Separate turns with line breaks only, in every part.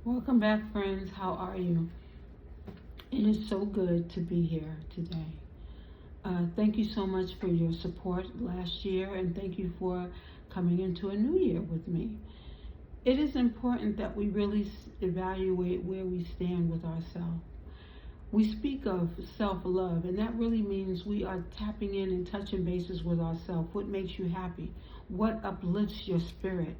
Welcome back, friends. How are you? It is so good to be here today. Thank you so much for your support last year, and thank you for coming into a new year with me. It is important that we really evaluate where we stand with ourselves. We speak of self love, and that really means we are tapping in and touching bases with ourselves. What makes you happy? What uplifts your spirit?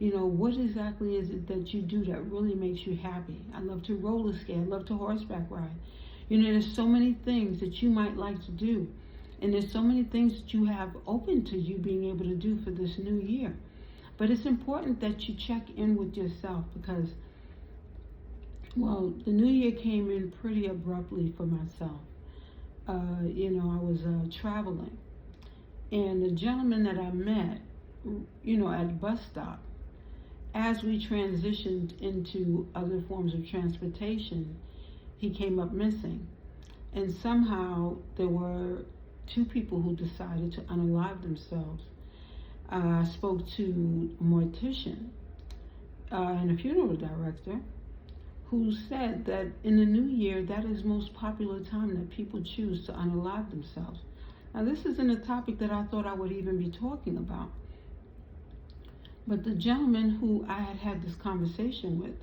What exactly is it that you do that really makes you happy? I love to roller skate. I love to horseback ride. There's so many things that you might like to do. And there's so many things that you have open to you being able to do for this new year. But it's important that you check in with yourself because, well, the new year came in pretty abruptly for myself. I was traveling. And the gentleman that I met, at a bus stop, as we transitioned into other forms of transportation, he came up missing. And somehow there were two people who decided to unalive themselves. I spoke to a mortician and a funeral director who said that in the new year, that is the most popular time that people choose to unalive themselves. Now, this isn't a topic that I thought I would even be talking about. But the gentleman who I had had this conversation with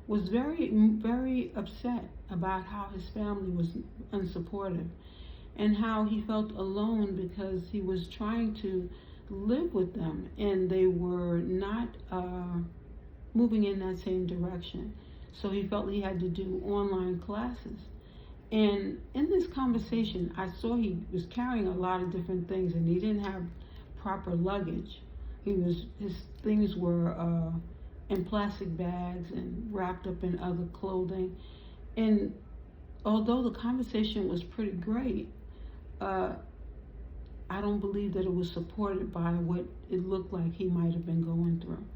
was very, very upset about how his family was unsupportive and how he felt alone because he was trying to live with them and they were not moving in that same direction. So he felt he had to do online classes. And in this conversation, I saw he was carrying a lot of different things and he didn't have proper luggage. His things were in plastic bags and wrapped up in other clothing. And although the conversation was pretty great, I don't believe that it was supported by what it looked like he might have been going through.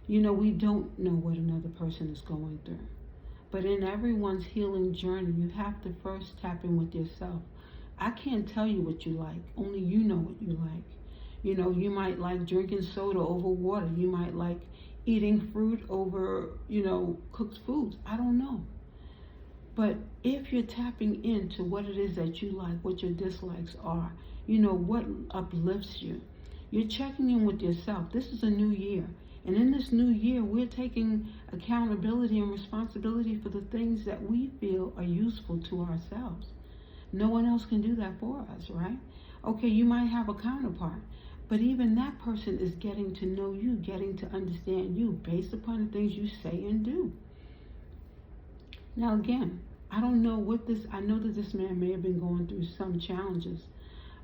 We don't know what another person is going through. But in everyone's healing journey, you have to first tap in with yourself. I can't tell you what you like. Only you know what you like. You might like drinking soda over water. You might like eating fruit over, cooked foods. I don't know. But if you're tapping into what it is that you like, what your dislikes are, what uplifts you, you're checking in with yourself. This is a new year. And in this new year, we're taking accountability and responsibility for the things that we feel are useful to ourselves. No one else can do that for us, right? Okay, you might have a counterpart, but even that person is getting to know you, getting to understand you based upon the things you say and do. Now again, I don't know I know that this man may have been going through some challenges,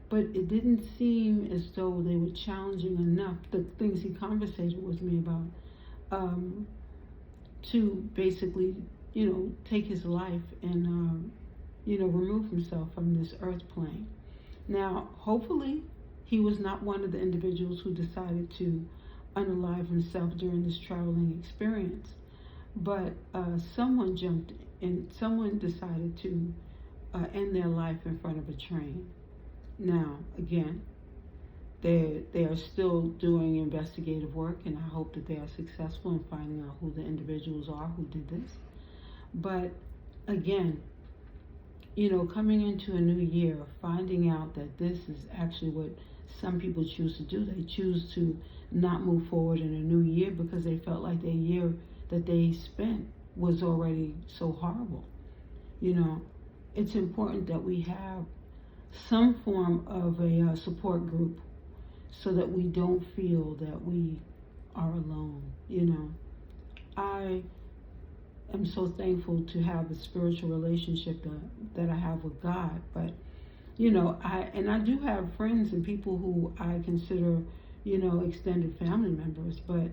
but it didn't seem as though they were challenging enough, the things he conversated with me about, to basically, take his life and, remove himself from this earth plane. Now, hopefully, he was not one of the individuals who decided to unalive himself during this traveling experience, but someone jumped in, someone decided to end their life in front of a train. Now, again, they are still doing investigative work, and I hope that they are successful in finding out who the individuals are who did this. But again, coming into a new year, finding out that this is actually what some people choose to do. They choose to not move forward in a new year because they felt like the year that they spent was already so horrible. It's important that we have some form of a support group so that we don't feel that we are alone. I am so thankful to have a spiritual relationship that I have with God, but I do have friends and people who I consider extended family members, but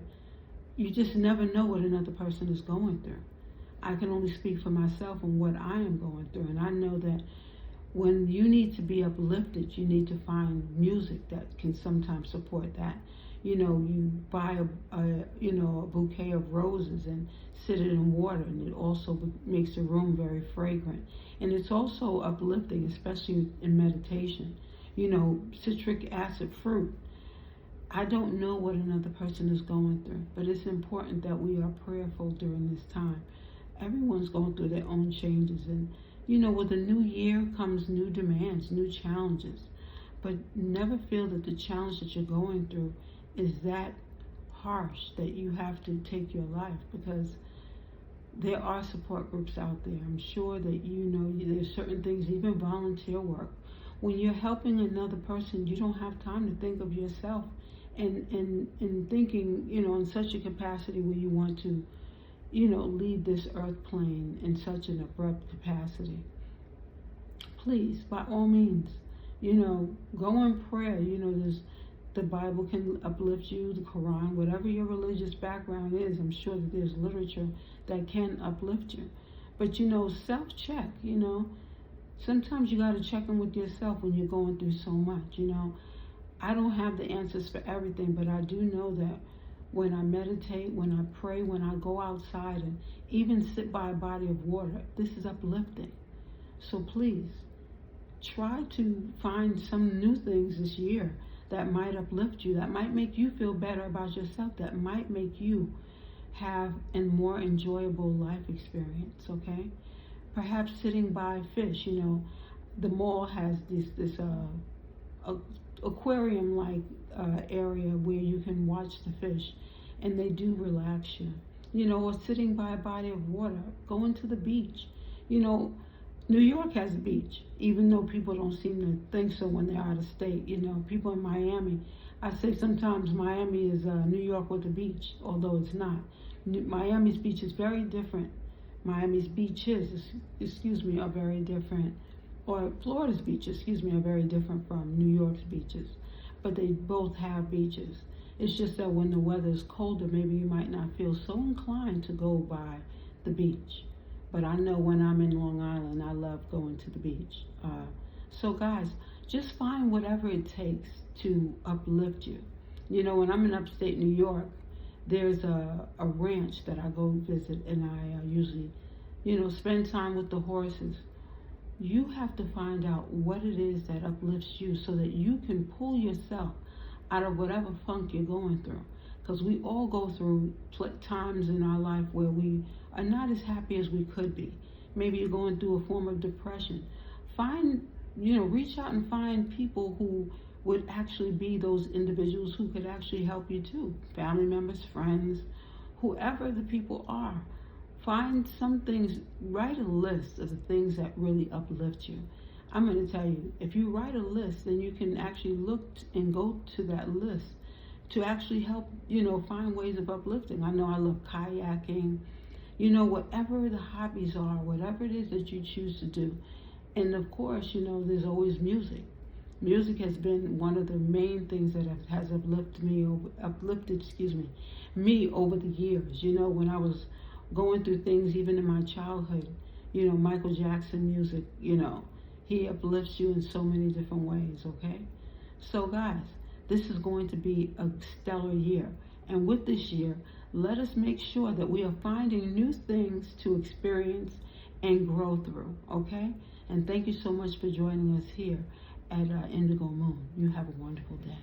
you just never know what another person is going through. I can only speak for myself and what I am going through, and I know that when you need to be uplifted, you need to find music that can sometimes support that. You buy a bouquet of roses and sit it in water, and it also makes the room very fragrant. And it's also uplifting, especially in meditation. Citric acid fruit. I don't know what another person is going through, but it's important that we are prayerful during this time. Everyone's going through their own changes, and with a new year comes new demands, new challenges. But never feel that the challenge that you're going through is that harsh that you have to take your life, because there are support groups out there. I'm sure that there's certain things, even volunteer work. When you're helping another person, you don't have time to think of yourself and thinking, in such a capacity where you want to, leave this earth plane in such an abrupt capacity. Please, by all means, go in prayer. The Bible can uplift you, the Quran, whatever your religious background is. I'm sure that there's literature that can uplift you. But, self-check, sometimes you got to check in with yourself when you're going through so much, I don't have the answers for everything, but I do know that when I meditate, when I pray, when I go outside and even sit by a body of water, this is uplifting. So please, try to find some new things this year that might uplift you, that might make you feel better about yourself, that might make you have a more enjoyable life experience, okay? Perhaps sitting by fish, the mall has this aquarium-like area where you can watch the fish, and they do relax you. Or sitting by a body of water, going to the beach. New York has a beach, even though people don't seem to think so when they're out of state. People in Miami, I say sometimes Miami is New York with a beach, although it's not. Miami's beach is very different. Miami's beaches, are very different. Or Florida's beaches, are very different from New York's beaches. But they both have beaches. It's just that when the weather is colder, maybe you might not feel so inclined to go by the beach. But I know when I'm in Long Island, I love going to the beach. So guys, just find whatever it takes to uplift you. When I'm in upstate New York, there's a ranch that I go visit, and I usually, spend time with the horses. You have to find out what it is that uplifts you so that you can pull yourself out of whatever funk you're going through. Because we all go through times in our life where we are not as happy as we could be. Maybe you're going through a form of depression. Reach out and find people who would actually be those individuals who could actually help you too. Family members, friends, whoever the people are. Find some things, write a list of the things that really uplift you. I'm going to tell you, if you write a list, then you can actually look and go to that list to actually help, find ways of uplifting. I know I love kayaking, whatever the hobbies are, whatever it is that you choose to do. And of course, there's always music. Music has been one of the main things that has uplifted me over the years. When I was going through things even in my childhood, Michael Jackson music, he uplifts you in so many different ways, okay? So guys, this is going to be a stellar year. And with this year, let us make sure that we are finding new things to experience and grow through, okay? And thank you so much for joining us here at Indigo Moon. You have a wonderful day.